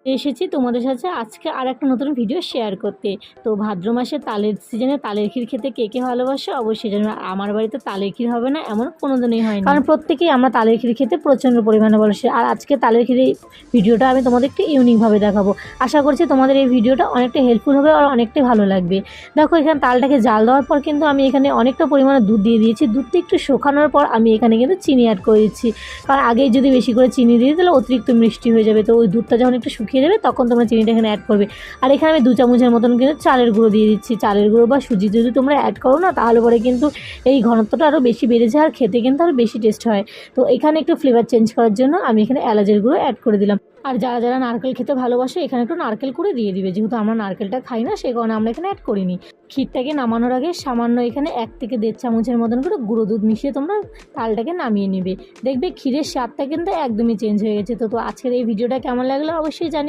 এসেছি তোমাদের সাথে আজকে আর একটা নতুন ভিডিও শেয়ার করতে। তো ভাদ্র মাসে তালের সিজনে তালের ক্ষীর খেতে কে কে ভালোবাসে অবশ্যই জানো। আমার বাড়িতে তালের ক্ষীর হবে না এমন কোনোদিনই হয়নি, কারণ প্রত্যেকেই আমরা তালের ক্ষীর খেতে প্রচণ্ড পরিমাণে ভালোবাসি। আর আজকে তালের ক্ষীরের ভিডিওটা আমি তোমাদের একটু ইউনিকভাবে দেখাবো। আশা করছি তোমাদের এই ভিডিওটা অনেকটা হেল্পফুল হবে আর অনেকটাই ভালো লাগবে। দেখো এখানে তালটাকে জাল দেওয়ার পর কিন্তু আমি এখানে অনেকটা পরিমাণে দুধ দিয়ে দিয়েছি। দুধটা একটু শুকানোর পর আমি এখানে কিন্তু চিনি অ্যাড করে দিচ্ছি, কারণ আগেই যদি বেশি করে চিনি দিয়ে দিলে অতিরিক্ত মিষ্টি হয়ে যাবে। তো ওই দুধটা যখন একটু শুকিয়ে যাবে তখন তোমরা চিনিটা এখানে অ্যাড করবে। আর এখানে আমি 2 চামচের মতন কিন্তু চালের গুঁড়ো দিয়ে দিচ্ছি। চালের গুঁড়ো বা সুজি যদি তোমরা অ্যাড করো না, তাহলে পরে কিন্তু এই ঘনত্বটা আরও বেশি বেড়ে যায় আর খেতে কিন্তু আরও বেশি টেস্ট হয়। তো এখানে একটু ফ্লেভার চেঞ্জ করার জন্য আমি এখানে এলাচের গুঁড়ো অ্যাড করে দিলাম। আর যারা যারা নারকেল খেতে ভালোবাসে এখানে একটু নারকেল করে দিয়ে দিবে, যেহেতু আমরা নারকেলটা খাই না সেই কারণে আমরা এখানে অ্যাড করিনি। ক্ষীরটাকে নামানোর আগে সামান্য এখানে 1 থেকে 1.5 চামচের মতন করে গুঁড়ো দুধ মিশিয়ে তোমরা তালটাকে নামিয়ে নেবে। দেখবে ক্ষীরের স্বাদটা কিন্তু একদমই চেঞ্জ হয়ে গেছে। তো আজকের এই ভিডিওটা কেমন লাগলো অবশ্যই জানি।